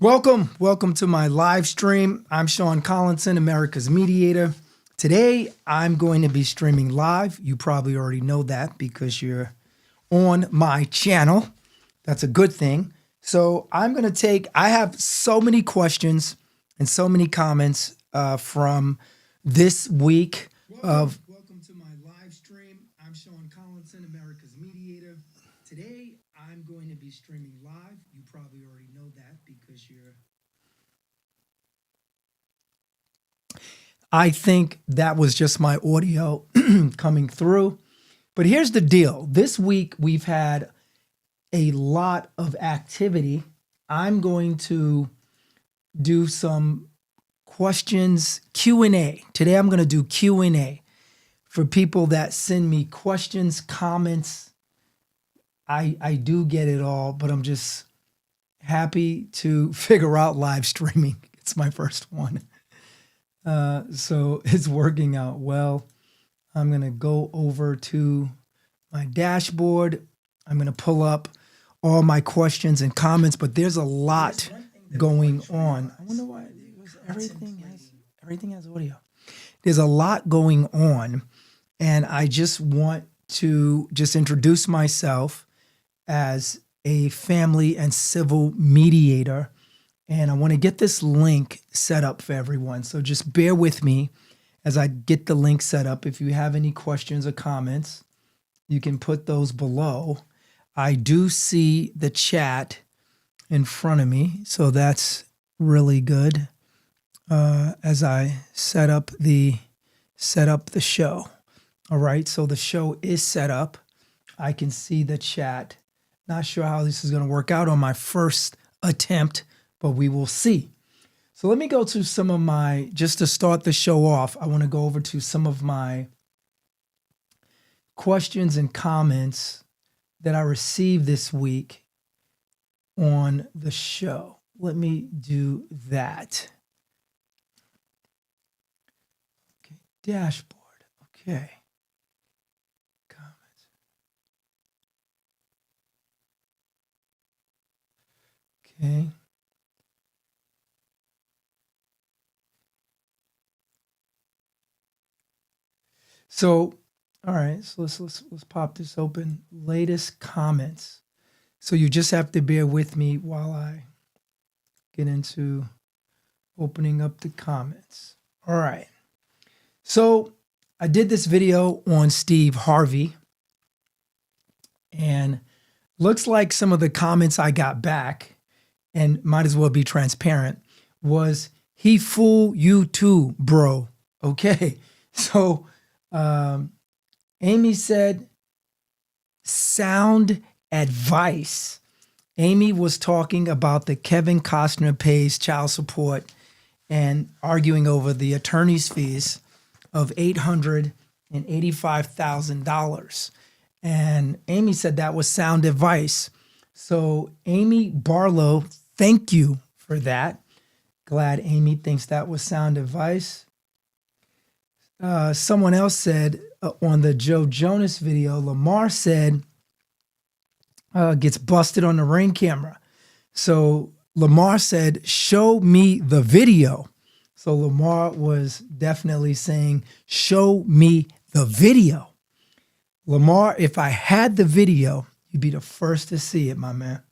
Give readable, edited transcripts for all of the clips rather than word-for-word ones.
Welcome to my live stream. I'm Sean Collinson, America's Mediator. Today, I'm going to be streaming live. You probably already know that because you're on my channel. That's a good thing. So I have so many questions and so many comments from this week of. Welcome to my live stream. I'm Sean Collinson, America's Mediator. Today, I'm going to be streaming live. You probably already know that because you're. I think that was just my audio coming through. But here's the deal. This week, we've had a lot of activity. I'm going to do some questions, Q&A. Today, I'm going to do Q&A for people that send me questions, comments. I do get it all, but I'm just happy to figure out live streaming. It's my first one. So it's working out well. I'm going to go over to my dashboard. I'm going to pull up all my questions and comments, but there's a lot going on. I wonder why everything has audio. There's a lot going on, and I just want to introduce myself as a family and civil mediator. And I want to get this link set up for everyone. So just bear with me as I get the link set up. If you have any questions or comments, you can put those below. I do see the chat in front of me, so that's really good as I set up the show. All right, so the show is set up. I can see the chat. Not sure how this is going to work out on my first attempt, but we will see. So let me go to some of just to start the show off, I want to go over to some of my questions and comments that I received this week on the show. Let me do that. Okay, dashboard. Okay. Comments. Okay. So, all right, so let's pop this open. Latest comments. So you just have to bear with me while I get into opening up the comments. All right. So I did this video on Steve Harvey, and looks like some of the comments I got back, and might as well be transparent, was he fool you too, bro. Okay. So Amy said, sound advice. Amy was talking about the Kevin Costner pays child support and arguing over the attorney's fees of $885,000. And Amy said that was sound advice. So Amy Barlow, thank you for that. Glad Amy thinks that was sound advice. Someone else said on the Joe Jonas video, Lamar said, gets busted on the Ring camera. So Lamar said, show me the video. So Lamar was definitely saying, show me the video. Lamar, if I had the video, you'd be the first to see it, my man.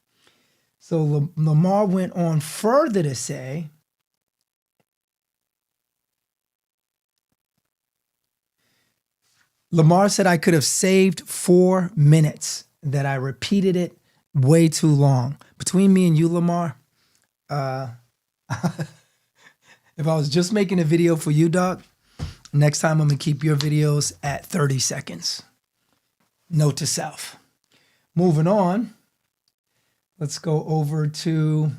So Lamar went on further to say, Lamar said I could have saved 4 minutes, that I repeated it way too long. Between me and you, Lamar, if I was just making a video for you, Doc, next time I'm going to keep your videos at 30 seconds. Note to self. Moving on, let's go over to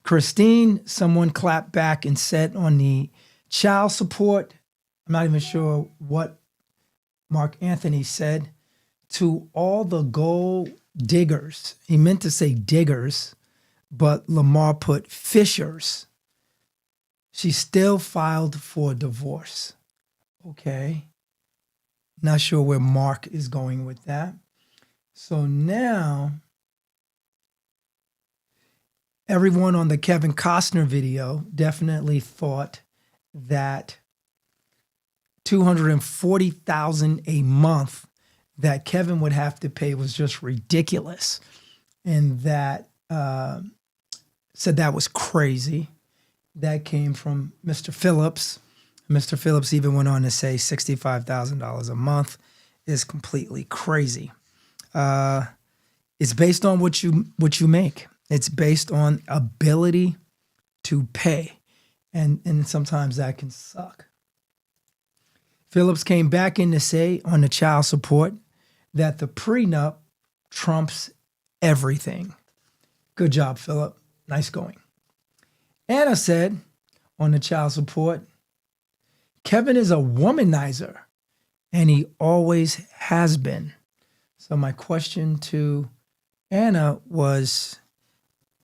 Christine. Someone clapped back and said on the child support, I'm not even sure what Mark Anthony said, to all the gold diggers. He meant to say diggers, but Lamar put fishers. She still filed for divorce. Okay. Not sure where Mark is going with that. So now everyone on the Kevin Costner video definitely thought that $240,000 a month that Kevin would have to pay was just ridiculous, and that said that was crazy. That came from Mr. Phillips. Mr. Phillips even went on to say $65,000 a month is completely crazy. It's based on what you make. It's based on ability to pay, and sometimes that can suck. Phillips came back in to say on the child support that the prenup trumps everything. Good job, Philip. Nice going. Anna said on the child support, Kevin is a womanizer, and he always has been. So my question to Anna was,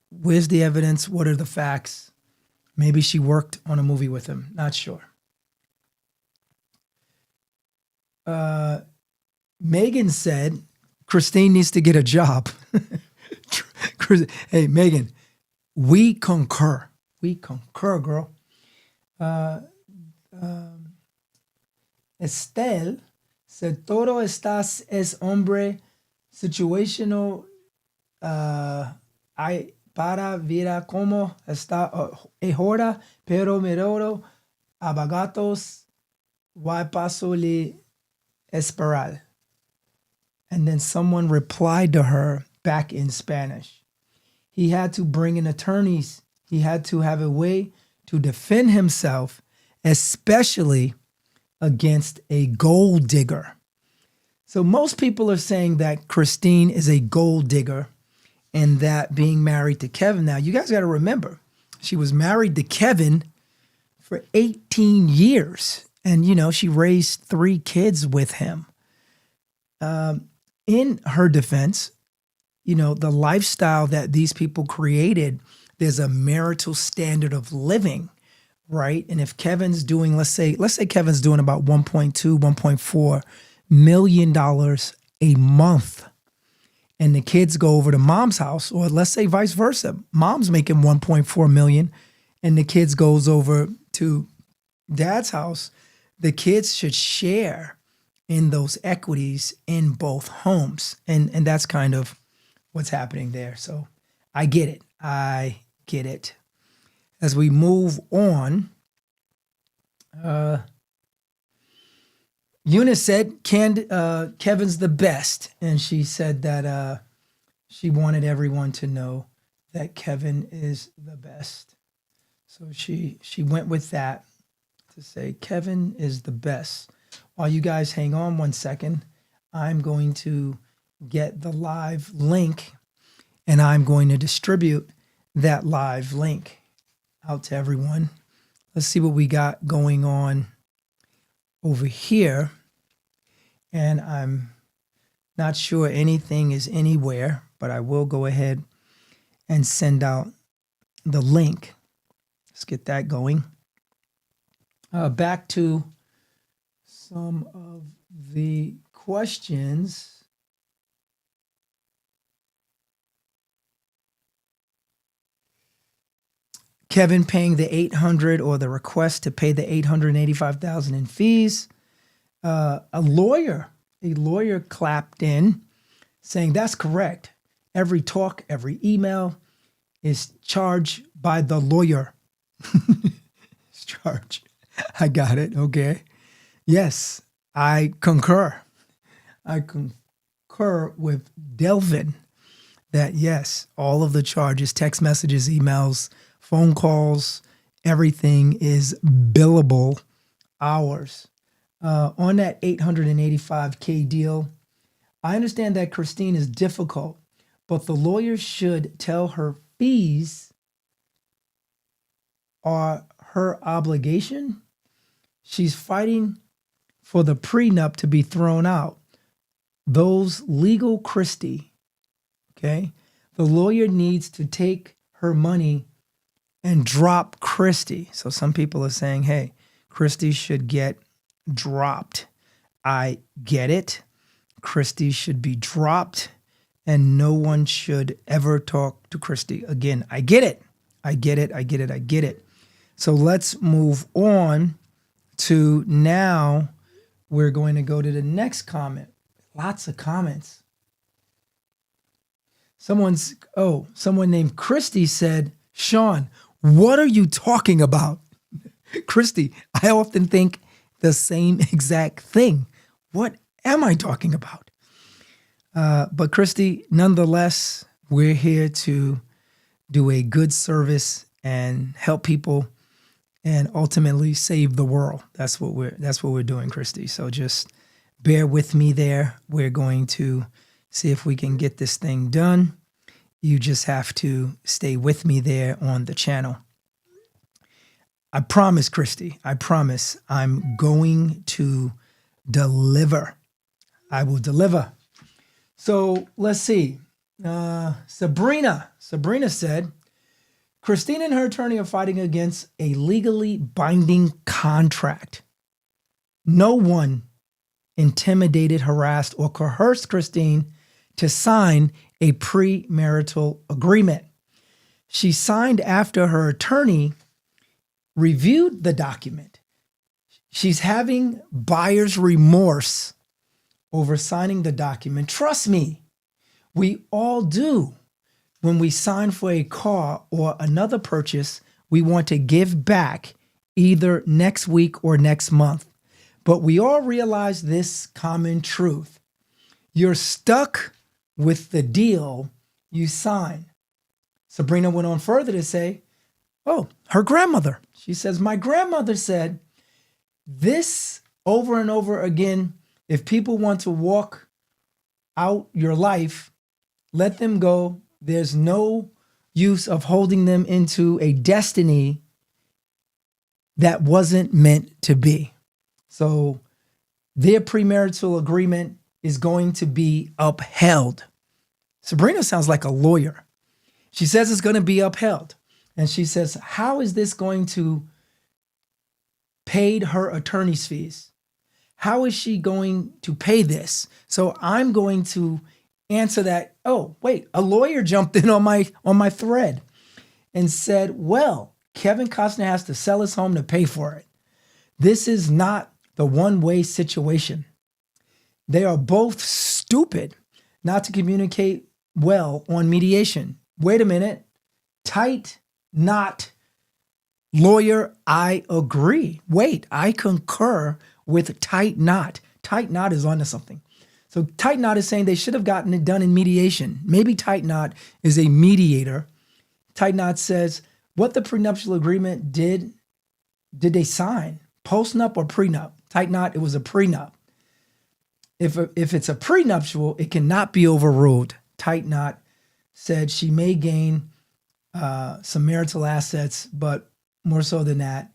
where's the evidence? What are the facts? Maybe she worked on a movie with him. Not sure. Megan said Christine needs to get a job. Hey, Megan, we concur. We concur, girl. Estelle said, todo estás es hombre situational hay para vida como está ahora, pero miroro abagatos why paso le esperar. And then someone replied to her back in Spanish. He had to bring in attorneys. He had to have a way to defend himself, especially against a gold digger. So most people are saying that Christine is a gold digger and that being married to Kevin. Now, you guys got to remember, she was married to Kevin for 18 years. And, she raised 3 kids with him. In her defense, the lifestyle that these people created, there's a marital standard of living, right? And if Kevin's doing, let's say Kevin's doing about $1.2, $1.4 million a month, and the kids go over to mom's house, or let's say vice versa, mom's making $1.4 million, and the kids goes over to dad's house, the kids should share in those equities in both homes. And that's kind of what's happening there. So I get it. As we move on, Eunice said Kevin's the best. And she said that she wanted everyone to know that Kevin is the best. So she went with that to say Kevin is the best. While you guys hang on 1 second, I'm going to get the live link and I'm going to distribute that live link out to everyone. Let's see what we got going on over here. And I'm not sure anything is anywhere, but I will go ahead and send out the link. Let's get that going. Back to some of the questions. Kevin paying the $800 or the request to pay the $885,000 in fees. A lawyer clapped in saying that's correct. Every talk, every email is charged by the lawyer. It's charged. I got it. Okay. Yes, I concur. I concur with Delvin that yes, all of the charges, text messages, emails, phone calls, everything is billable hours. On that $885K deal, I understand that Christine is difficult, but the lawyer should tell her fees are her obligation. She's fighting for the prenup to be thrown out. Those legal Christie, okay? The lawyer needs to take her money and drop Christie. So some people are saying, hey, Christie should get dropped. I get it. Christie should be dropped. and no one should ever talk to Christy again. I get it. I get it. I get it. I get it. So let's move on to now we're going to go to the next comment. Lots of comments. Someone named Christy said, Sean, what are you talking about? Christy, I often think the same exact thing. What am I talking about? But Christy, nonetheless, we're here to do a good service and help people and ultimately save the world. That's what we're doing, Christy. So just bear with me there. We're going to see if we can get this thing done. You just have to stay with me there on the channel. I promise, Christy, I promise I'm going to deliver. I will deliver. So let's see. Sabrina said, Christina and her attorney are fighting against a legally binding contract. No one intimidated, harassed, or coerced Christine to sign a premarital agreement. She signed after her attorney reviewed the document. She's having buyer's remorse over signing the document. Trust me, we all do. When we sign for a car or another purchase, we want to give back either next week or next month. But we all realize this common truth. You're stuck with the deal you sign. Sabrina went on further to say, her grandmother. She says, my grandmother said this over and over again. If people want to walk out your life, let them go. There's no use of holding them into a destiny that wasn't meant to be. So their premarital agreement is going to be upheld. Sabrina sounds like a lawyer. She says it's going to be upheld. And she says, how is this going to pay her attorney's fees? How is she going to pay this? So I'm going to answer that. Oh, wait, a lawyer jumped in on my thread and said, well, Kevin Costner has to sell his home to pay for it. This is not the one-way situation. They are both stupid not to communicate well on mediation. Wait a minute. Tight knot. Lawyer, I agree. Wait, I concur with tight knot. Tight knot is onto something. So tight knot is saying they should have gotten it done in mediation. Maybe tight knot is a mediator. Tight knot says, what the prenuptial agreement did they sign? Postnup or prenup? Tight knot, it was a prenup. If it's a prenuptial, it cannot be overruled. Tight knot said she may gain some marital assets, but more so than that,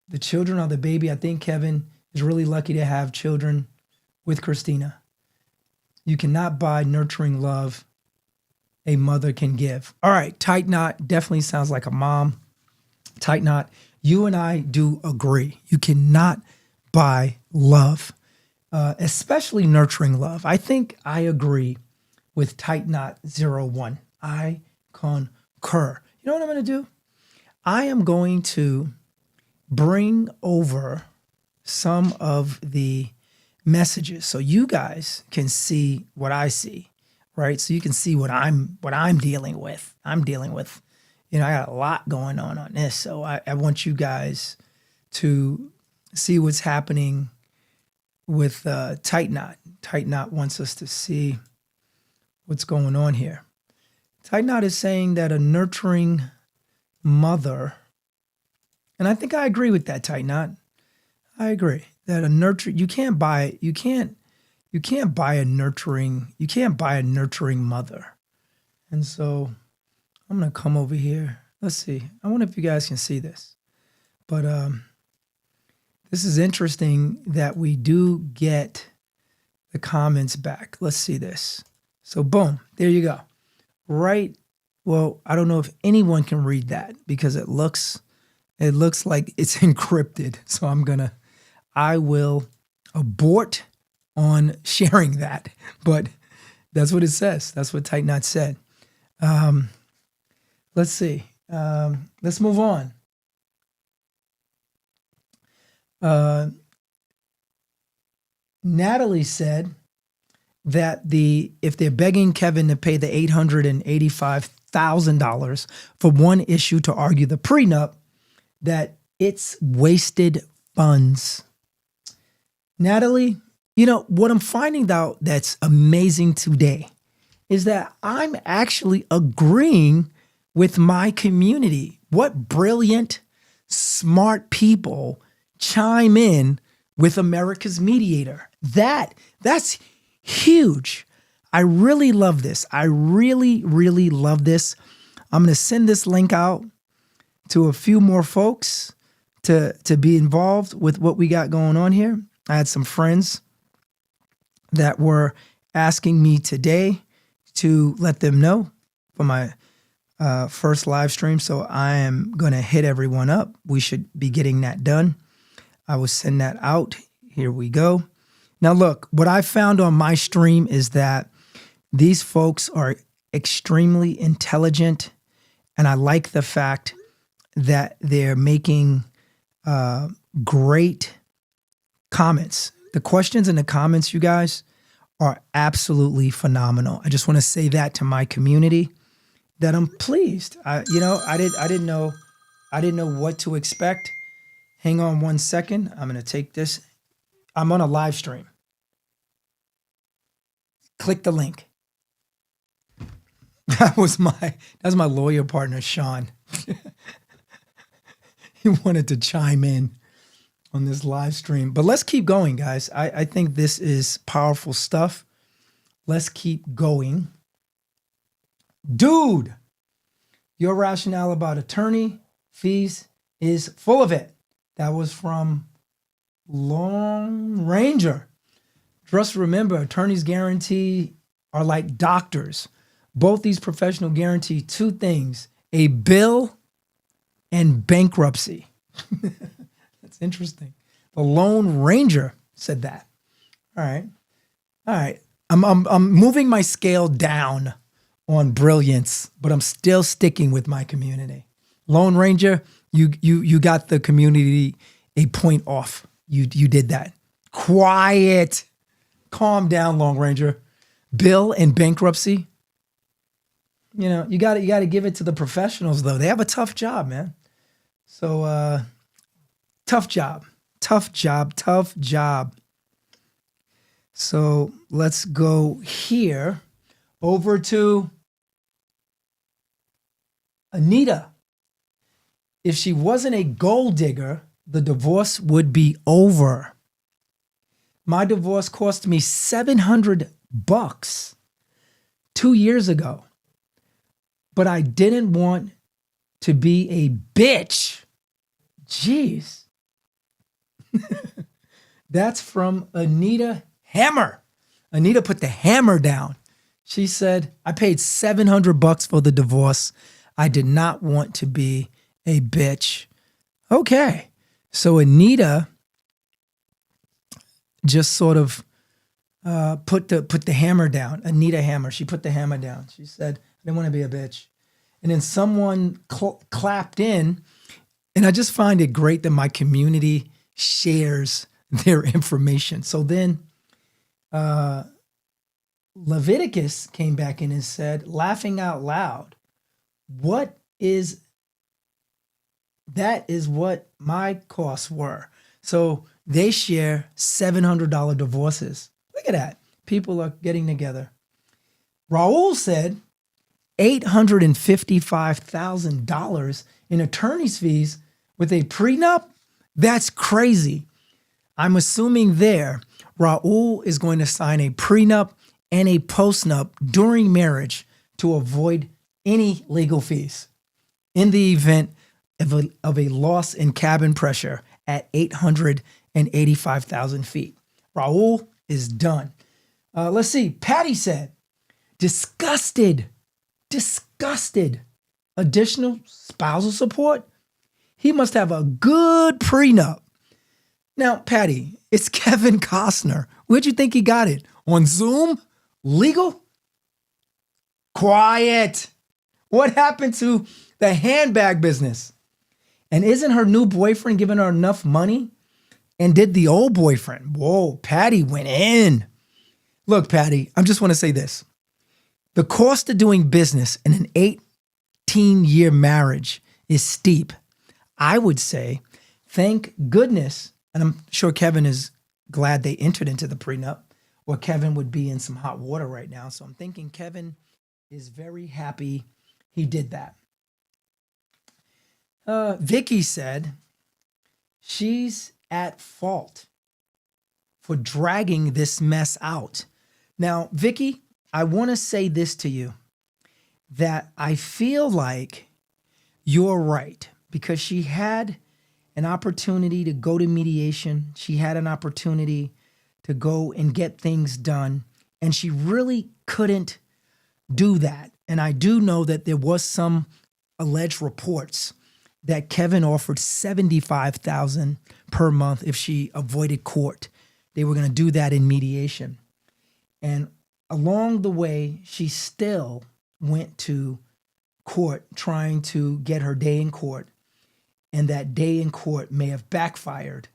the children or the baby. I think Kevin is really lucky to have children with Christina. You cannot buy nurturing love a mother can give. All right, tight knot definitely sounds like a mom. Tight knot, you and I do agree. You cannot buy love, especially nurturing love. I think I agree with tight knot 01. I concur. You know what I'm going to do? I am going to bring over some of the messages so you guys can see what I see, right? So you can see what I'm dealing with. I'm dealing with, I got a lot going on this. So I want you guys to see what's happening with Tight Knot. Tight Knot wants us to see what's going on here. Tight Knot is saying that a nurturing mother, and I think I agree with that, Tight Knot. I agree that you can't buy a nurturing mother. And so I'm going to come over here. Let's see. I wonder if you guys can see this. But this is interesting that we do get the comments back. Let's see this. So boom, there you go. Right. Well, I don't know if anyone can read that because it looks like it's encrypted. So I will abort on sharing that. But That's what it says. That's what Tight Knot said. Let's see. Let's move on. Natalie said that if they're begging Kevin to pay the $885,000 for one issue to argue the prenup, that it's wasted funds. Natalie, what I'm finding out that's amazing today is that I'm actually agreeing with my community. What brilliant, smart people chime in with America's Mediator. That's huge. I really love this. I really, really love this. I'm going to send this link out to a few more folks to be involved with what we got going on here. I had some friends that were asking me today to let them know for my first live stream. So I am going to hit everyone up. We should be getting that done. I will send that out. Here we go. Now, look, what I found on my stream is that these folks are extremely intelligent. And I like the fact that they're making great comments. The questions in the comments, you guys, are absolutely phenomenal. I just want to say that to my community, that I'm pleased. I didn't know what to expect. Hang on one second. I'm going to take this. I'm on a live stream. Click the link. That was my lawyer partner, Sean. He wanted to chime in on this live stream. But let's keep going, guys. I think this is powerful stuff. Let's keep going. Dude, your rationale about attorney fees is full of it. That was from Lone Ranger. Just remember, attorneys guarantee are like doctors. Both these professionals guarantee two things: a bill and bankruptcy. That's interesting. The Lone Ranger said that. All right. I'm moving my scale down on brilliance, but I'm still sticking with my community. Lone Ranger, you got the community a point off. You did that. Quiet. Calm down, Lone Ranger. Bill and bankruptcy. You got to give it to the professionals, though. They have a tough job, man. So tough job. So let's go here over to Anita. If she wasn't a gold digger, the divorce would be over. My divorce cost me $700 2 years ago, but I didn't want to be a bitch. Jeez. That's from Anita Hammer. Anita put the hammer down. She said, I paid $700 for the divorce. I did not want to be a bitch. Okay. So Anita just sort of put the hammer down. Anita Hammer. She put the hammer down. She said, I didn't want to be a bitch. And then someone clapped in. And I just find it great that my community shares their information. So then Leviticus came back in and said, laughing out loud, that is what my costs were. So they share $700 divorces. Look at that. People are getting together. Raul said $855,000 in attorney's fees with a prenup? That's crazy. I'm assuming there, Raul is going to sign a prenup and a postnup during marriage to avoid any legal fees in the event of a loss in cabin pressure at 885,000 feet. Raul is done. Let's see. Patty said, disgusted. Additional spousal support? He must have a good prenup. Now, Patty, it's Kevin Costner. Where'd you think he got it? On Zoom? Legal? Quiet. What happened to the handbag business? And isn't her new boyfriend giving her enough money? And did the old boyfriend? Whoa, Patty went in. Look, Patty, I just want to say this. The cost of doing business in an 18-year marriage is steep. I would say, thank goodness, and I'm sure Kevin is glad they entered into the prenup, or Kevin would be in some hot water right now. So I'm thinking Kevin is very happy he did that. Vicky said she's at fault for dragging this mess out. Now, Vicky, I want to say this to you, that I feel like you're right, because she had an opportunity to go to mediation. She had an opportunity to go and get things done, and she really couldn't do that. And I do know that there was some alleged reports that Kevin offered $75,000 per month if she avoided court. They were going to do that in mediation. And along the way, she still went to court trying to get her day in court. And that day in court may have backfired,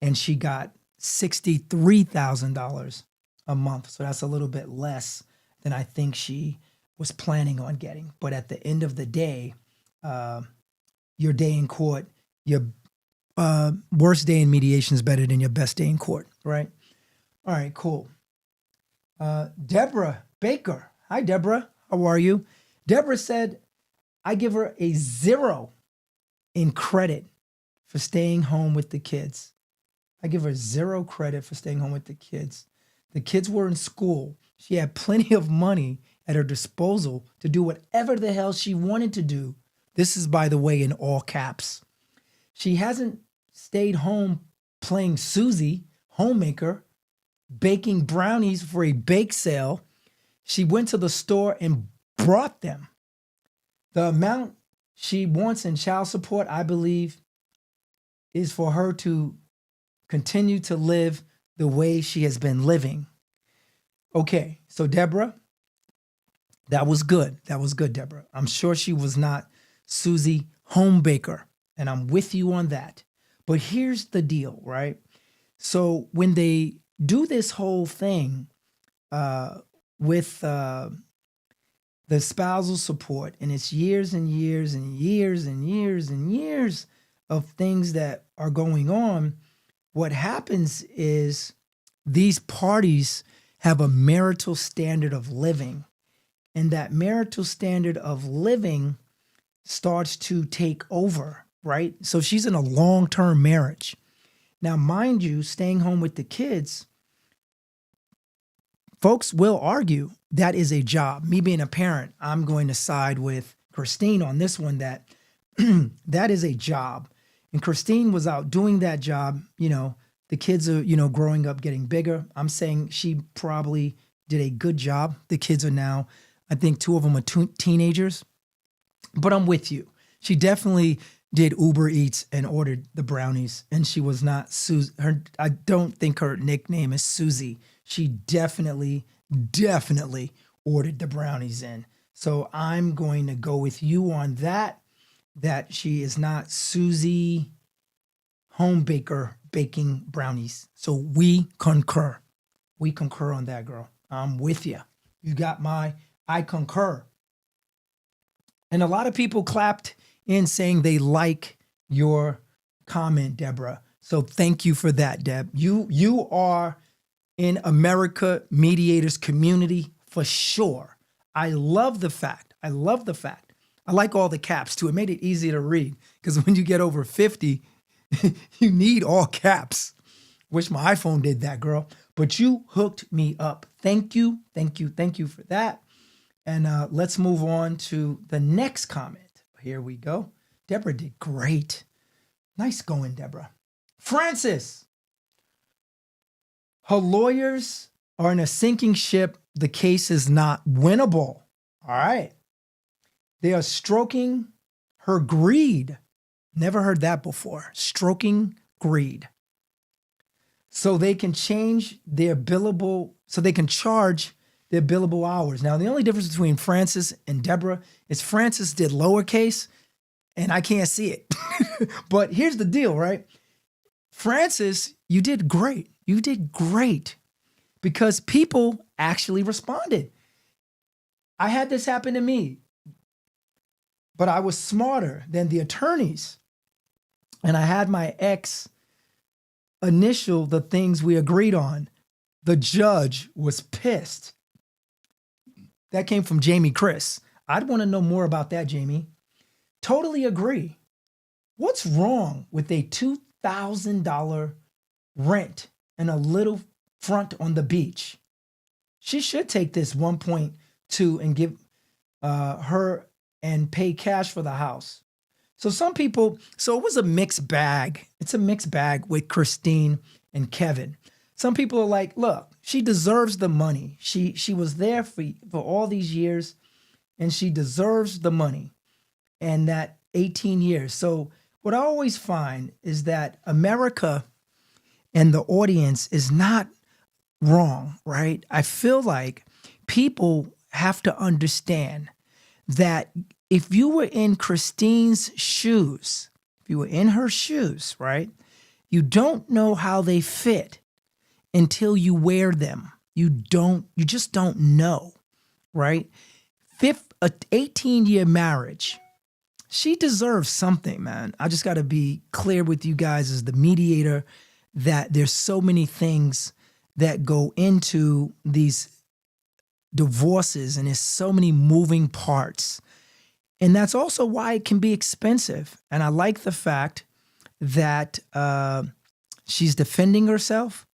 and she got $63,000 a month. So that's a little bit less than I think she was planning on getting. But at the end of the day, your day in court, your worst day in mediation is better than your best day in court, right? All right, cool. Deborah Baker. Hi, Deborah. How are you? Deborah said, I give her a 0 in credit for staying home with the kids. I give her 0 credit for staying home with the kids. The kids were in school. She had plenty of money at her disposal to do whatever the hell she wanted to do. This is, by the way, in all caps. She hasn't stayed home playing Susie, homemaker, baking brownies for a bake sale. She went to the store and brought them. The amount she wants in child support, I believe, is for her to continue to live the way she has been living. Okay, so Deborah, that was good. That was good, Deborah. I'm sure she was not Susie home baker, and I'm with you on that. But here's the deal, right? So when they do this whole thing with the spousal support, and it's years and years and years and years and years of things that are going on, what happens is these parties have a marital standard of living, and that marital standard of living starts to take over, right? So she's in a long-term marriage. Now, mind you, staying home with the kids, folks will argue that is a job. Me being a parent, I'm going to side with Christine on this one, that that is a job. And Christine was out doing that job. You know, the kids are, growing up, getting bigger. I'm saying she probably did a good job. The kids are now, I think 2 of them are teenagers. But I'm with you. She definitely did Uber Eats and ordered the brownies. And she was not Susie. I don't think her nickname is Susie. She definitely ordered the brownies in. So I'm going to go with you on that she is not Susie home baker baking brownies. So we concur. We concur on that, girl. I'm with you. You got I concur. And a lot of people clapped in saying they like your comment, Deborah. So thank you for that, Deb. You are in America Mediators community for sure. I love the fact. I like all the caps too. It made it easy to read, because when you get over 50, you need all caps. Wish my iPhone did that, girl. But you hooked me up. Thank you for that. And let's move on to the next comment. Here we go. Deborah did great. Nice going, Deborah. Francis. Her lawyers are in a sinking ship. The case is not winnable. All right. They are stroking her greed. Never heard that before. Stroking greed. So they can charge their their billable hours. Now, the only difference between Frances and Deborah is Frances did lowercase and I can't see it. But here's the deal, right? Frances, you did great. You did great because people actually responded. I had this happen to me, but I was smarter than the attorneys. And I had my ex initial the things we agreed on. The judge was pissed. That came from Jamie Chris. I'd want to know more about that, Jamie. Totally agree. What's wrong with a $2,000 rent and a little front on the beach? She should take this 1.2 and give her and pay cash for the house. So some people, so it was a mixed bag. It's a mixed bag with Christine and Kevin. Some people are like, look, she deserves the money. She was there for all these years and she deserves the money and that 18 years. So what I always find is that America and the audience is not wrong, right? I feel like people have to understand that if you were in Christine's shoes, if you were in her shoes, right, you don't know how they fit until you wear them. You just don't know, right? 18-year marriage. She deserves something, man. I just got to be clear with you guys as the mediator that there's so many things that go into these divorces and there's so many moving parts. And that's also why it can be expensive. And I like the fact that she's defending herself.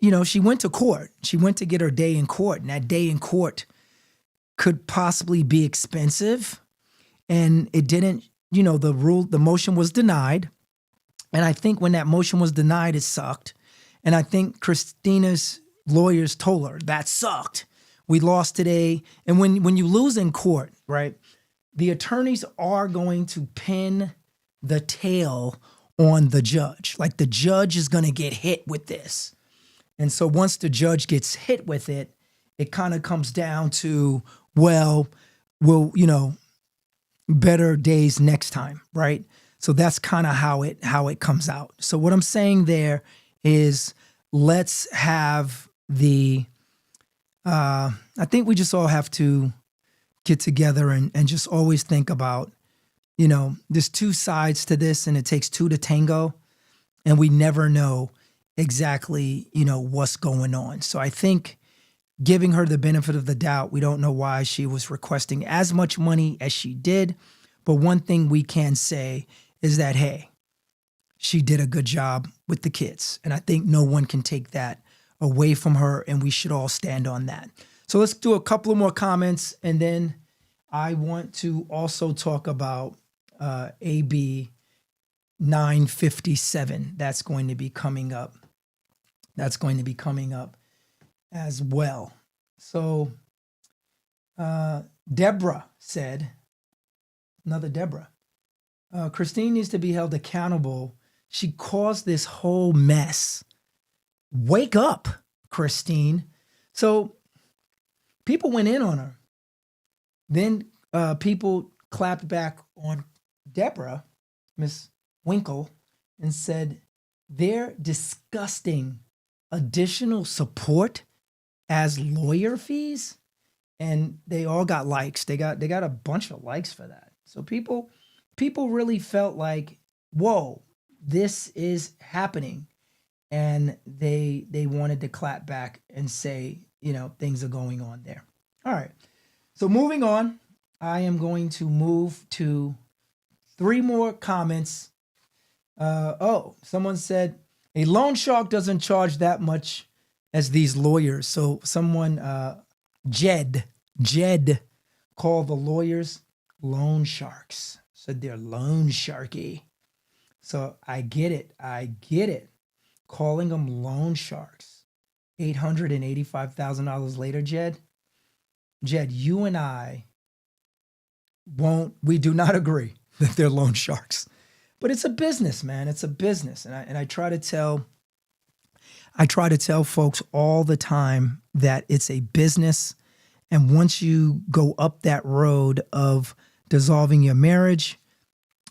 You know, she went to court. She went to get her day in court. And that day in court could possibly be expensive. And it didn't, the motion was denied. And I think when that motion was denied, it sucked. And I think Christina's lawyers told her that sucked. We lost today. And when you lose in court, right, the attorneys are going to pin the tail on the judge. Like the judge is going to get hit with this. And so once the judge gets hit with it, it kind of comes down to, well, better days next time, right? So that's kind of how it comes out. So what I'm saying there is let's have I think we just all have to get together and just always think about, there's two sides to this and it takes two to tango and we never know exactly, what's going on. So I think giving her the benefit of the doubt, we don't know why she was requesting as much money as she did. But one thing we can say is that, hey, she did a good job with the kids. And I think no one can take that away from her, and we should all stand on that. So let's do a couple of more comments, and then I want to also talk about AB 957. That's going to be coming up. That's going to be coming up as well. So Deborah said, another Deborah, Christine needs to be held accountable. She caused this whole mess. Wake up, Christine. So people went in on her. Then people clapped back on Deborah, Miss Winkle, and said, they're disgusting additional support as lawyer fees. And they all got likes. They got a bunch of likes for that. So people really felt like, whoa, this is happening. And they wanted to clap back and say, things are going on there. All right. So moving on, I am going to move to 3 more comments. Someone said, a loan shark doesn't charge that much as these lawyers. So someone, Jed called the lawyers loan sharks. Said they're loan sharky. So I get it. Calling them loan sharks. $885,000 later, Jed, you and I we do not agree that they're loan sharks. But it's a business, man. It's a business. And I try to tell folks all the time that it's a business. And once you go up that road of dissolving your marriage,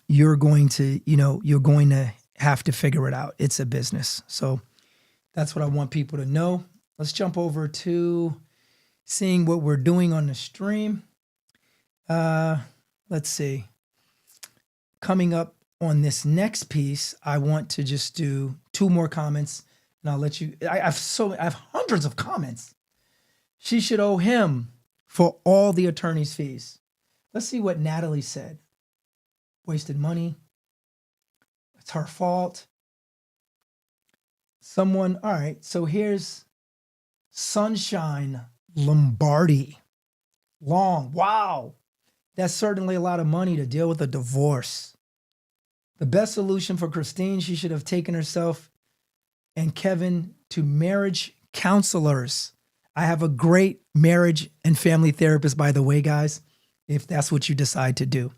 you're going to, you're going to have to figure it out. It's a business. So that's what I want people to know. Let's jump over to seeing what we're doing on the stream. Let's see. Coming up on this next piece, I want to just do 2 more comments, and I'll let you. I have hundreds of comments. She should owe him for all the attorney's fees. Let's see what Natalie said. Wasted money. It's her fault. All right, so here's Sunshine Lombardi. Wow. That's certainly a lot of money to deal with a divorce. The best solution for Christine, she should have taken herself and Kevin to marriage counselors. I have a great marriage and family therapist, by the way, guys, if that's what you decide to do.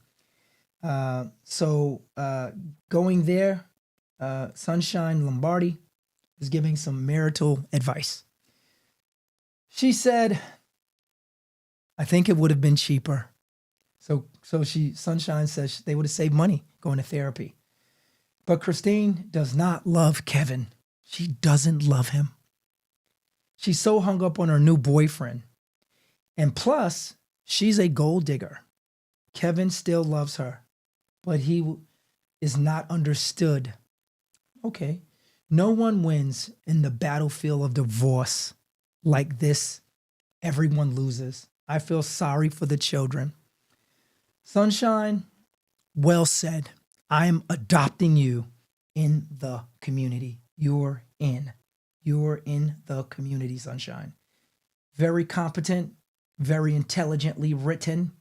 So going there, Sunshine Lombardi is giving some marital advice. She said, I think it would have been cheaper. So Sunshine says they would have saved money going to therapy. But Christine does not love Kevin. She doesn't love him. She's so hung up on her new boyfriend. And plus, she's a gold digger. Kevin still loves her, but he is not understood. Okay. No one wins in the battlefield of divorce like this. Everyone loses. I feel sorry for the children. Sunshine, well said. I am adopting you in the community. You're in the community, Sunshine. Very competent, very intelligently written.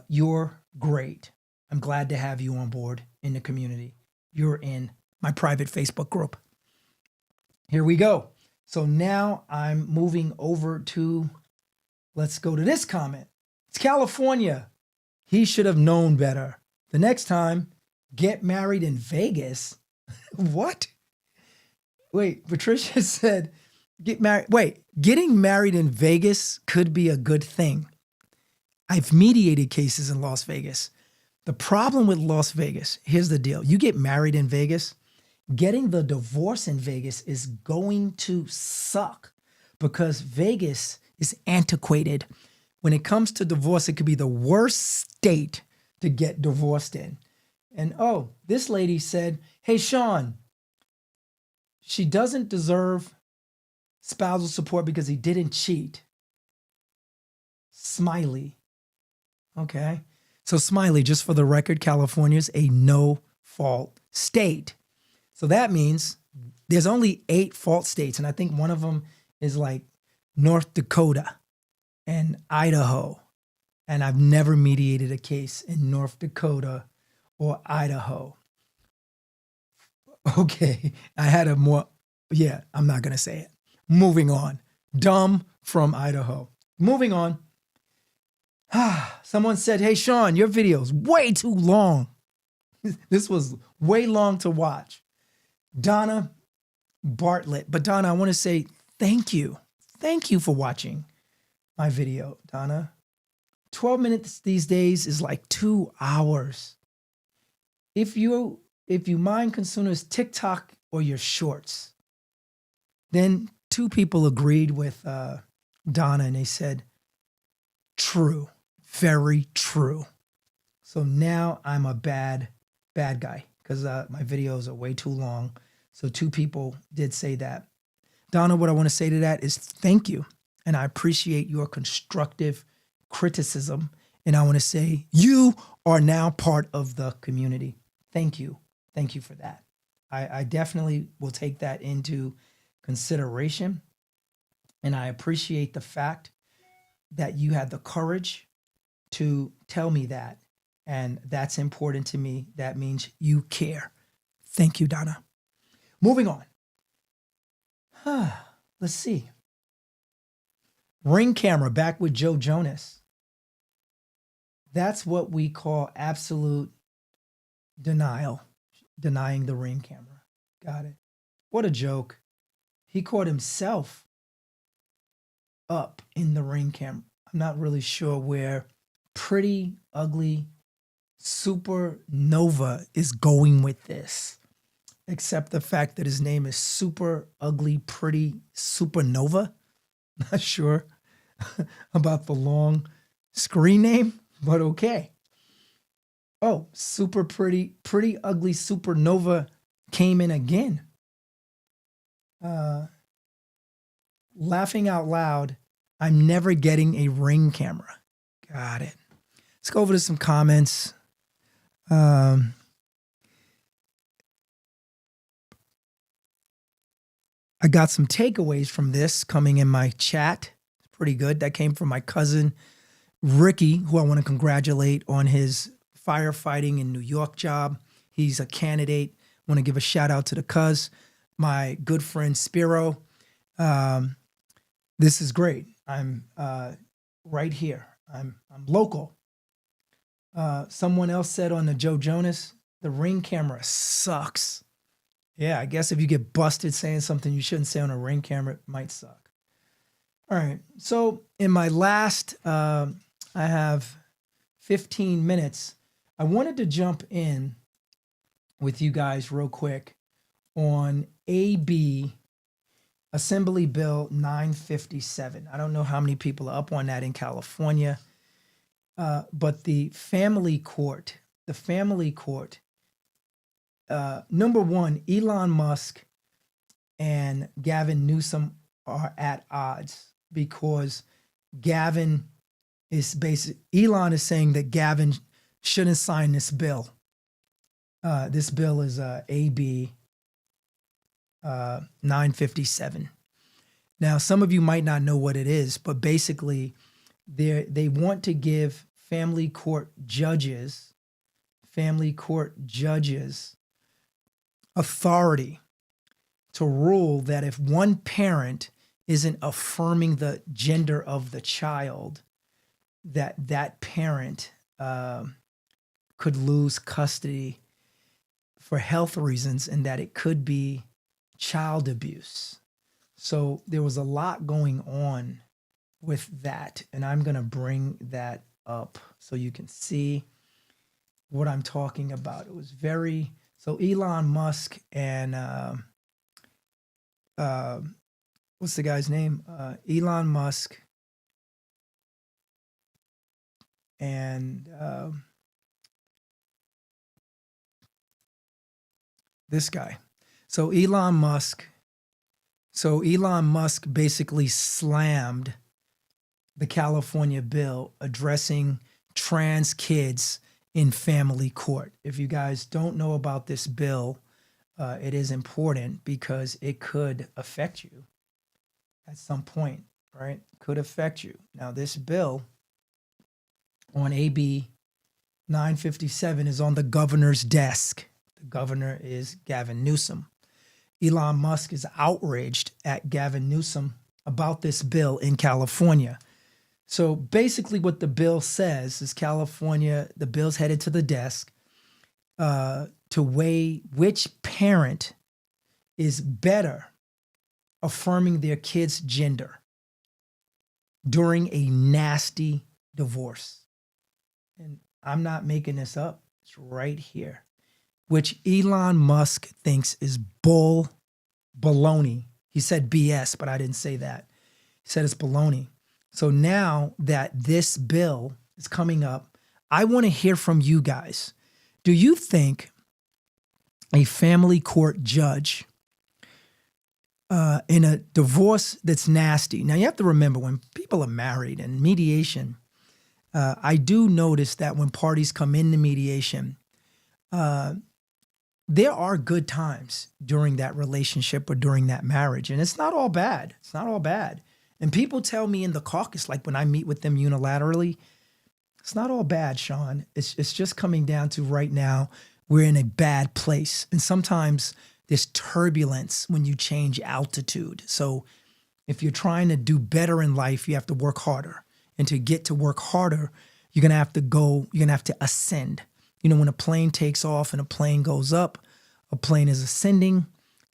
You're great. I'm glad to have you on board in the community. You're in my private Facebook group. Here we go. So now I'm moving over to, let's go to this comment. It's California. He should have known better. The next time, get married in Vegas. What? Wait, Patricia said, get married. Wait, getting married in Vegas could be a good thing. I've mediated cases in Las Vegas. The problem with Las Vegas, here's the deal. You get married in Vegas, getting the divorce in Vegas is going to suck because Vegas is antiquated. When it comes to divorce, it could be the worst state to get divorced in. And this lady said, hey, Sean, she doesn't deserve spousal support because he didn't cheat. Smiley. Okay. So Smiley, just for the record, California is a no-fault state. So that means there's only 8 fault states. And I think one of them is like North Dakota and Idaho. And I've never mediated a case in North Dakota or Idaho. Okay, I had I'm not going to say it. Moving on. Dumb from Idaho. Moving on. Someone said, hey, Sean, your video's way too long. This was way long to watch. Donna Bartlett. But Donna, I want to say thank you. Thank you for watching my video, Donna. 12 minutes these days is like 2 hours. If you mind consuming TikTok or your shorts, then 2 people agreed with Donna and they said, true, very true. So now I'm a bad guy because my videos are way too long. So 2 people did say that. Donna, what I want to say to that is thank you. And I appreciate your constructive criticism. And I want to say you are now part of the community. Thank you. Thank you for that. I definitely will take that into consideration. And I appreciate the fact that you had the courage to tell me that. And that's important to me. That means you care. Thank you, Donna. Moving on. Let's see. Ring camera back with Joe Jonas. That's what we call absolute denial. Denying the Ring camera. Got it. What a joke. He caught himself up in the Ring camera. I'm not really sure where Pretty Ugly Supernova is going with this, except the fact that his name is Super Ugly Pretty Supernova. Not sure about the long screen name, but okay. Oh, Pretty Ugly Supernova came in again. Laughing out loud, I'm never getting a Ring camera. Got it. Let's go over to some comments. I got some takeaways from this coming in my chat. It's pretty good. That came from my cousin, Ricky, who I want to congratulate on his firefighting in New York job. He's a candidate. I want to give a shout out to the cuz. My good friend Spiro. This is great. I'm right here. I'm local. Someone else said on the Joe Jonas, the Ring camera sucks. Yeah, I guess if you get busted saying something you shouldn't say on a Ring camera, it might suck. All right. So in my last, I have 15 minutes. I wanted to jump in with you guys real quick on AB Assembly Bill 957. I don't know how many people are up on that in California, but the family court, number one, Elon Musk and Gavin Newsom are at odds because Elon is saying that Gavin shouldn't sign this bill. This bill is AB 957. Now, some of you might not know what it is, but basically they want to give family court judges authority to rule that if one parent isn't affirming the gender of the child, that parent could lose custody for health reasons, and that it could be child abuse. So there was a lot going on with that, and I'm going to bring that up so you can see what I'm talking about. It was so Elon Musk and what's the guy's name? Elon Musk and this guy. So Elon Musk basically slammed the California bill addressing trans kids in family court. If you guys don't know about this bill, it is important because it could affect you at some point, right? Could affect you. Now, this bill on AB 957 is on the governor's desk. The governor is Gavin Newsom. Elon Musk is outraged at Gavin Newsom about this bill in California. So basically what the bill says is the bill's headed to the desk to weigh which parent is better affirming their kid's gender during a nasty divorce. And I'm not making this up. It's right here, which Elon Musk thinks is baloney. He said BS, but I didn't say that. He said it's baloney. So now that this bill is coming up, I want to hear from you guys. Do you think a family court judge in a divorce that's nasty? Now, you have to remember, when people are married and mediation, I do notice that when parties come into mediation, there are good times during that relationship or during that marriage. And it's not all bad. It's not all bad. And people tell me in the caucus, like when I meet with them unilaterally, it's not all bad, Sean. It's just coming down to right now, we're in a bad place. And sometimes there's turbulence when you change altitude. So if you're trying to do better in life, you have to work harder. And to get to work harder, you're going to have to ascend. You know, when a plane takes off and a plane goes up, a plane is ascending,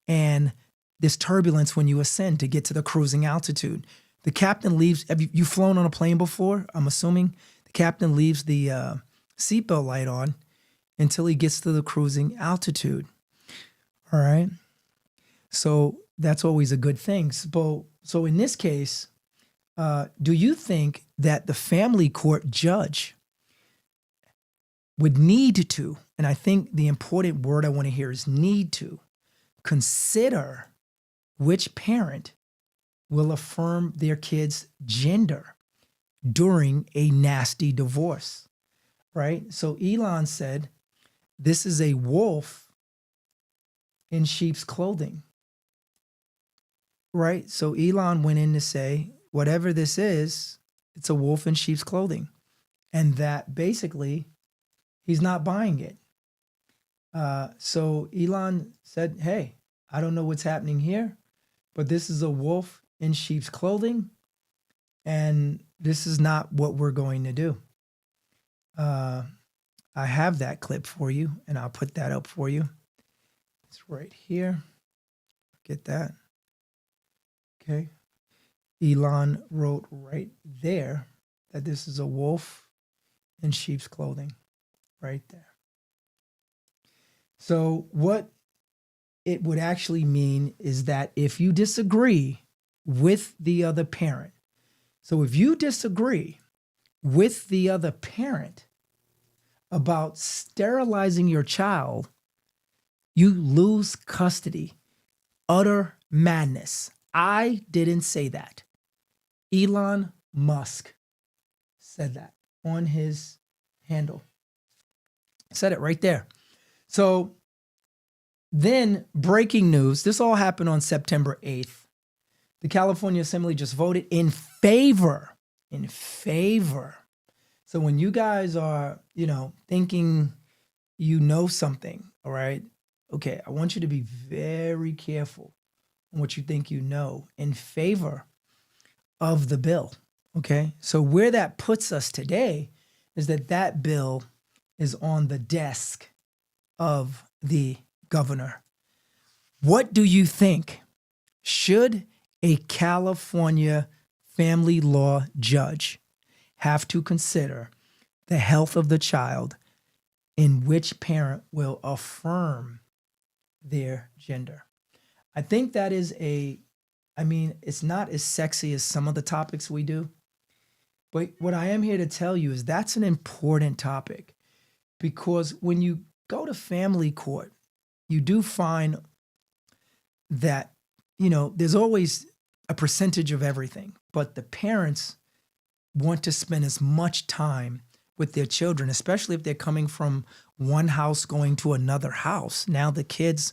and there's turbulence when you ascend to get to the cruising altitude. The captain leaves. Have you flown on a plane before? I'm assuming the captain leaves the seatbelt light on until he gets to the cruising altitude. All right. So that's always a good thing. So in this case, do you think that the family court judge would need to, and I think the important word I want to hear is need to, consider which parent will affirm their kid's gender during a nasty divorce, right? So Elon said, this is a wolf in sheep's clothing, right? So Elon went in to say, whatever this is, it's a wolf in sheep's clothing. And that basically, he's not buying it. So Elon said, hey, I don't know what's happening here, but this is a wolf in sheep's clothing, and this is not what we're going to do. I have that clip for you, and I'll put that up for you. It's right here. Get that. Okay. Elon wrote right there that this is a wolf in sheep's clothing, right there. So what it would actually mean is that if you disagree with the other parent, so if you disagree with the other parent about sterilizing your child, you lose custody. Utter madness. I didn't say that. Elon Musk said that on his handle. Said it right there. So then breaking news, this all happened on September 8th. The California Assembly just voted in favor. So when you guys are, thinking you know something, all right, okay, I want you to be very careful on what you think you know in favor of the bill, okay? So where that puts us today is that bill is on the desk of the governor. What do you think? Should a California family law judge have to consider the health of the child in which parent will affirm their gender? I think that is it's not as sexy as some of the topics we do, but what I am here to tell you is that's an important topic, because when you go to family court, you do find that, there's always a percentage of everything, but the parents want to spend as much time with their children, especially if they're coming from one house going to another house. Now the kids,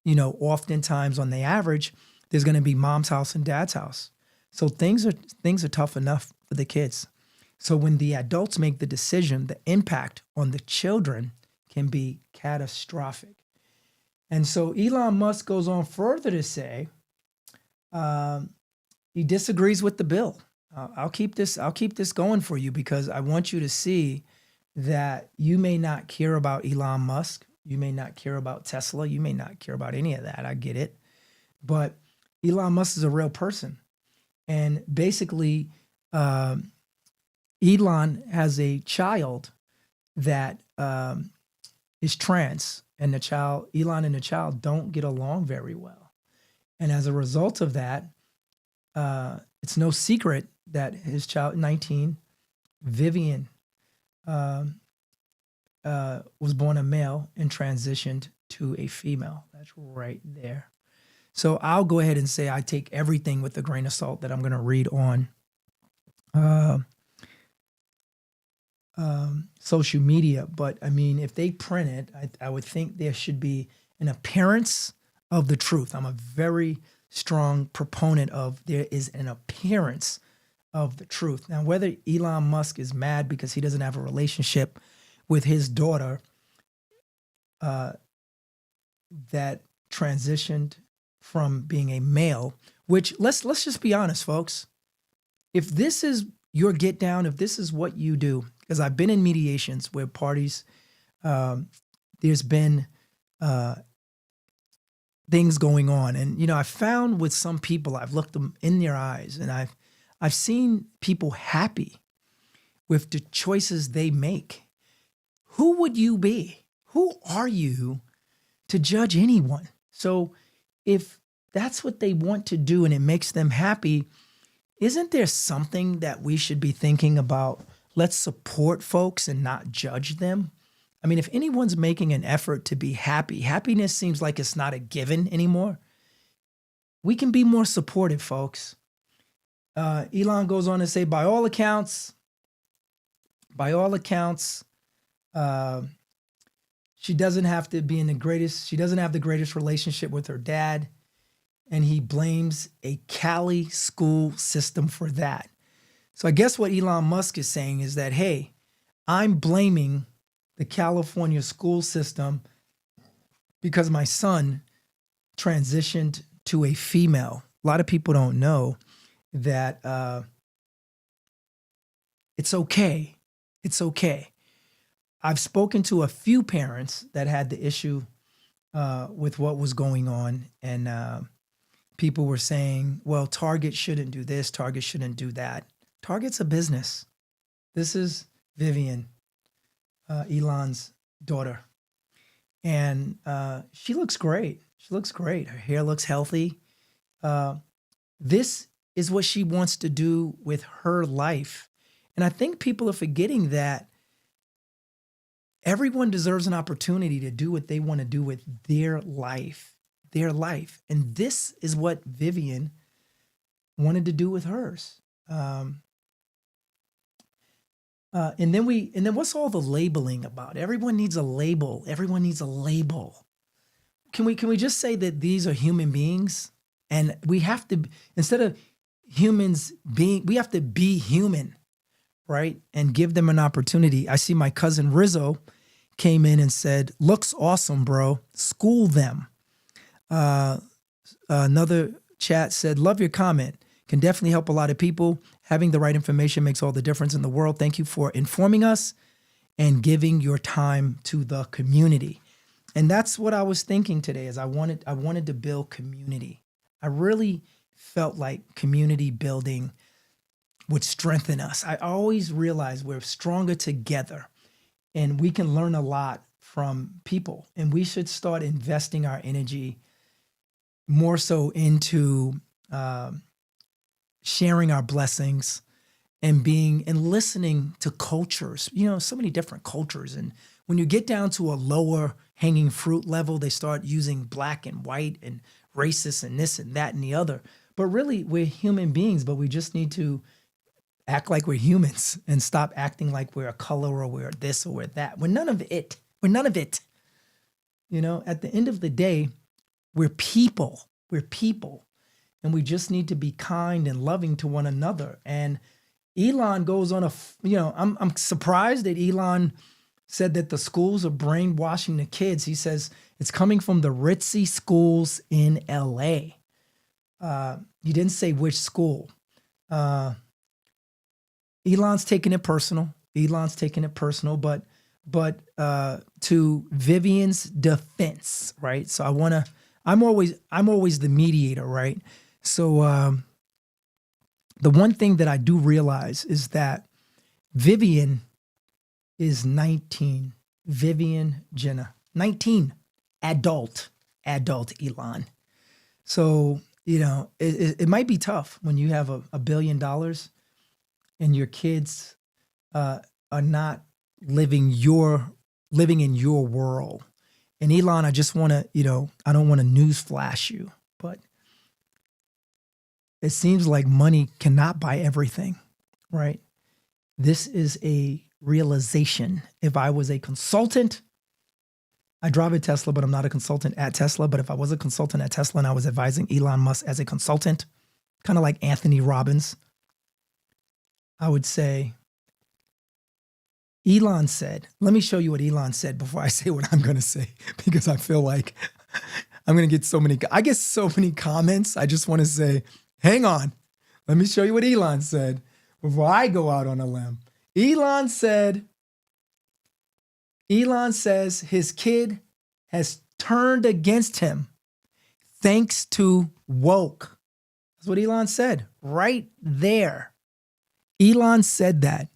oftentimes on the average, there's going to be mom's house and dad's house. So things are tough enough for the kids. So when the adults make the decision, the impact on the children can be catastrophic. And so Elon Musk goes on further to say he disagrees with the bill. I'll keep this going for you, because I want you to see that you may not care about Elon Musk. You may not care about Tesla. You may not care about any of that. I get it. But Elon Musk is a real person. And basically, Elon has a child that is trans, and Elon and the child don't get along very well. And as a result of that, it's no secret that his child, 19, Vivian, was born a male and transitioned to a female. That's right there. So I'll go ahead and say I take everything with a grain of salt that I'm going to read on social media. But if they print it, I would think there should be an appearance of the truth. I'm a very strong proponent of there is an appearance of the truth. Now, whether Elon Musk is mad because he doesn't have a relationship with his daughter that transitioned from being a male, which let's just be honest, folks. If this is your get down, if this is what you do, because I've been in mediations where parties, there's been things going on. And, I found with some people, I've looked them in their eyes and I've I've seen people happy with the choices they make. Who would you be? Who are you to judge anyone? So if that's what they want to do and it makes them happy, isn't there something that we should be thinking about? Let's support folks and not judge them. I mean, if anyone's making an effort to be happy, happiness seems like it's not a given anymore. We can be more supportive, folks. Elon goes on to say, by all accounts, she doesn't have to be in the greatest, she doesn't have the greatest relationship with her dad. And he blames a Cali school system for that. So I guess what Elon Musk is saying is that, hey, I'm blaming the California school system because my son transitioned to a female. A lot of people don't know that it's okay. It's okay. I've spoken to a few parents that had the issue with what was going on, and people were saying, well, Target shouldn't do this, Target shouldn't do that. Target's a business. This is Vivian, Elon's daughter. And she looks great. She looks great. Her hair looks healthy. This is what she wants to do with her life. And I think people are forgetting that everyone deserves an opportunity to do what they want to do with their life. And this is what Vivian wanted to do with hers. And then what's all the labeling about? Everyone needs a label. Everyone needs a label. Can we just say that these are human beings? And we have to, instead of humans being, we have to be human, right? And give them an opportunity. I see my cousin Rizzo came in and said, looks awesome, bro. School them. Another chat said, love your comment. Can definitely help a lot of people. Having the right information makes all the difference in the world. Thank you for informing us and giving your time to the community. And that's what I was thinking today is I wanted to build community. I really felt like community building would strengthen us. I always realize we're stronger together and we can learn a lot from people, and we should start investing our energy more so into sharing our blessings and listening to cultures, so many different cultures. And when you get down to a lower hanging fruit level, they start using black and white and racist and this and that and the other. But really, we're human beings, but we just need to act like we're humans and stop acting like we're a color or we're this or we're that. We're none of it. We're none of it. At the end of the day, we're people. We're people. And we just need to be kind and loving to one another. And Elon goes on I'm surprised that Elon said that the schools are brainwashing the kids. He says it's coming from the ritzy schools in LA. He didn't say which school. Elon's taking it personal. But to Vivian's defense, right? So I'm always the mediator, right? So the one thing that I do realize is that Vivian is 19. Vivian Jenner, 19, adult Elon. So, it might be tough when you have $1 billion and your kids are not living in your world. And Elon, I just want to, I don't want to newsflash you, but it seems like money cannot buy everything, right? This is a realization. If I was a consultant, I drive a Tesla, but I'm not a consultant at Tesla. But if I was a consultant at Tesla and I was advising Elon Musk as a consultant, kind of like Anthony Robbins, I would say, Elon said, let me show you what Elon said before I say what I'm going to say, because I feel like I'm going to get so many comments. I just want to say, hang on. Let me show you what Elon said before I go out on a limb. Elon says his kid has turned against him thanks to woke. That's what Elon said. right there. Elon said that.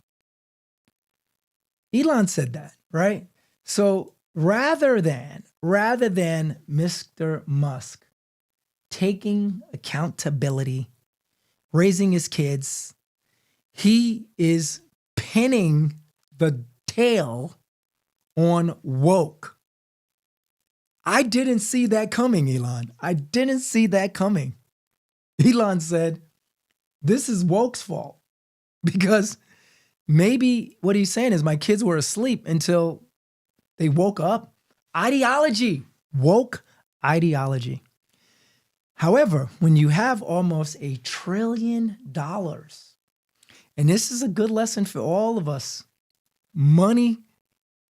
Elon said that, right? So rather than Mr. Musk taking accountability, raising his kids, he is pinning the tail on woke. I didn't see that coming, Elon. I didn't see that coming. Elon said, this is woke's fault because maybe what he's saying is my kids were asleep until they woke up. Ideology, woke ideology. However, when you have almost $1 trillion, and this is a good lesson for all of us, money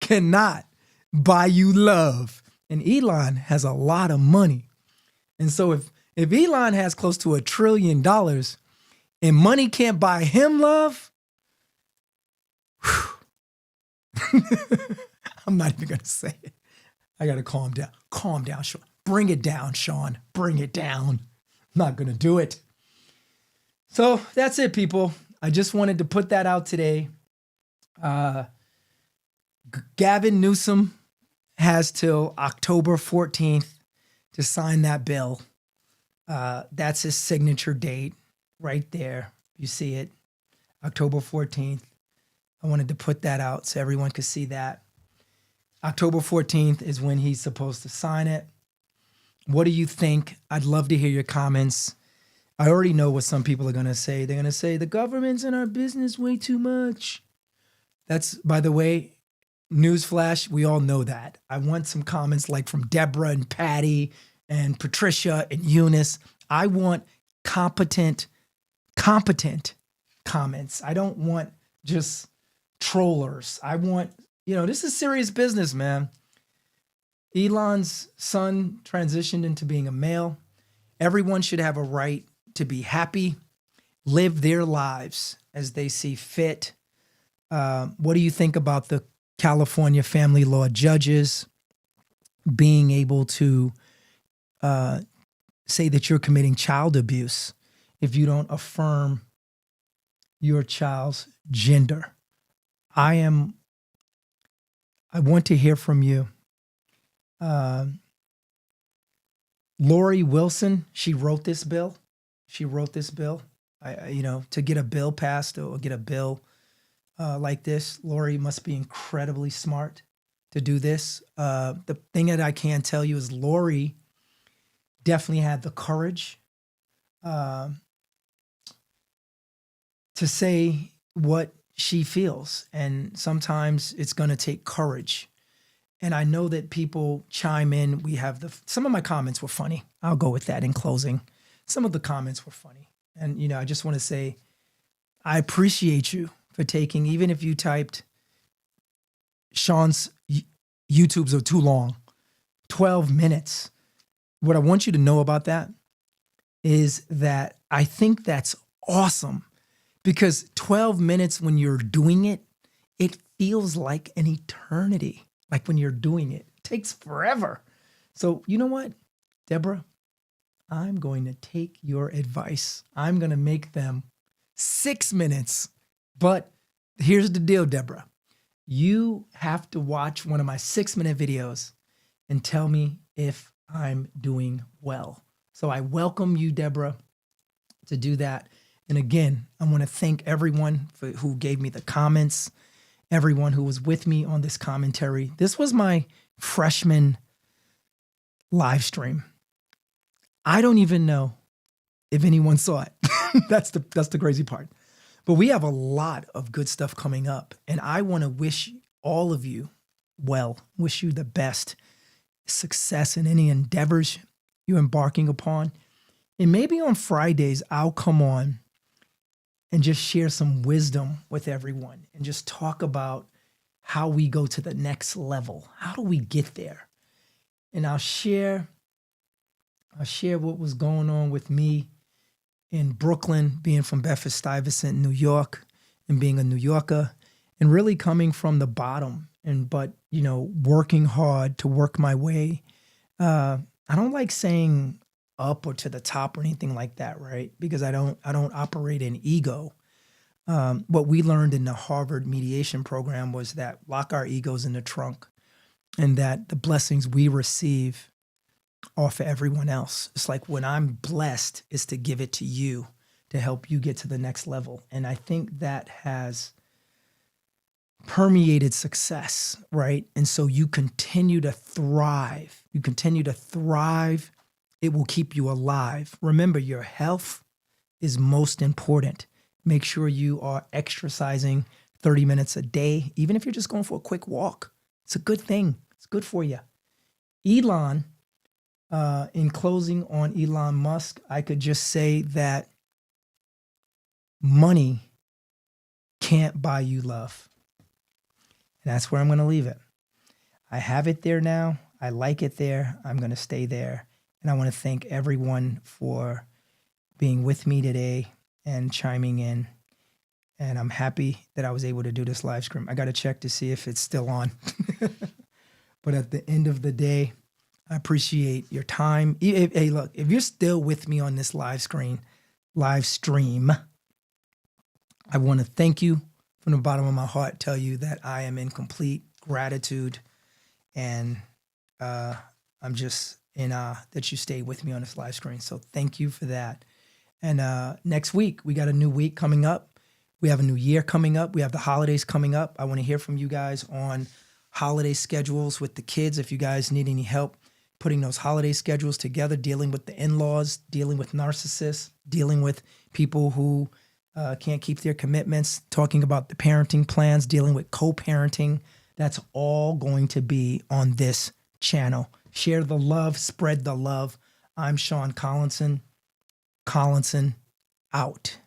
cannot buy you love. And Elon has a lot of money. And so if Elon has close to $1 trillion and money can't buy him love, I'm not even going to say it. I got to calm down. Calm down, Sean. Bring it down, Sean. Bring it down. I'm not going to do it. So that's it, people. I just wanted to put that out today. Gavin Newsom has till October 14th to sign that bill. That's his signature date right there. You see it, October 14th. I wanted to put that out so everyone could see that. October 14th is when he's supposed to sign it. What do you think? I'd love to hear your comments. I already know what some people are going to say. They're going to say the government's in our business way too much. That's, by the way, newsflash, we all know that. I want some comments like from Deborah and Patty and Patricia and Eunice. I want competent comments. I don't want just trollers. I want, this is serious business, man. Elon's son transitioned into being a male. Everyone should have a right to be happy, live their lives as they see fit. What do you think about the California family law judges being able to say that you're committing child abuse if you don't affirm your child's gender? I want to hear from you. Lori Wilson, she wrote this bill. To get a bill passed or get a bill like this, Lori must be incredibly smart to do this. The thing that I can tell you is Lori definitely had the courage to say what she feels. And sometimes it's going to take courage. And I know that people chime in. Some of my comments were funny. I'll go with that in closing. Some of the comments were funny. And, I just want to say, I appreciate you for taking, even if you typed Sean's YouTubes are too long, 12 minutes. What I want you to know about that is that I think that's awesome because 12 minutes when you're doing it, it feels like an eternity. Like when you're doing it, it takes forever. So you know what, Deborah? I'm going to take your advice. I'm going to make them 6 minutes. But here's the deal, Deborah. You have to watch one of my 6-minute videos and tell me if I'm doing well. So I welcome you, Deborah, to do that. And again, I want to thank everyone who gave me the comments, everyone who was with me on this commentary. This was my freshman live stream. I don't even know if anyone saw it. That's the crazy part. But we have a lot of good stuff coming up. And I want to wish all of you well, wish you the best success in any endeavors you're embarking upon. And maybe on Fridays, I'll come on and just share some wisdom with everyone and just talk about how we go to the next level. How do we get there? And I'll share what was going on with me in Brooklyn, being from Bedford-Stuyvesant, New York, and being a New Yorker, and really coming from the bottom, but working hard to work my way. I don't like saying up or to the top or anything like that, right? Because I don't operate in ego. What we learned in the Harvard mediation program was that lock our egos in the trunk, and that the blessings we receive are for everyone else. It's like when I'm blessed, is to give it to you to help you get to the next level. And I think that has permeated success, right? And so you continue to thrive. You continue to thrive. It will keep you alive. Remember, your health is most important. Make sure you are exercising 30 minutes a day, even if you're just going for a quick walk. It's a good thing. It's good for you. Elon, in closing on Elon Musk, I could just say that money can't buy you love. And that's where I'm going to leave it. I have it there now. I like it there. I'm going to stay there. And I want to thank everyone for being with me today and chiming in. And I'm happy that I was able to do this live stream. I got to check to see if it's still on. But at the end of the day, I appreciate your time. Hey, look, if you're still with me on this live stream, I want to thank you from the bottom of my heart, tell you that I am in complete gratitude, and I'm just in awe that you stayed with me on this live stream. So thank you for that. And next week, we got a new week coming up. We have a new year coming up. We have the holidays coming up. I want to hear from you guys on holiday schedules with the kids. If you guys need any help putting those holiday schedules together, dealing with the in-laws, dealing with narcissists, dealing with people who can't keep their commitments, talking about the parenting plans, dealing with co-parenting, that's all going to be on this channel. Share the love, spread the love. I'm Sean Collinson. Collinson out.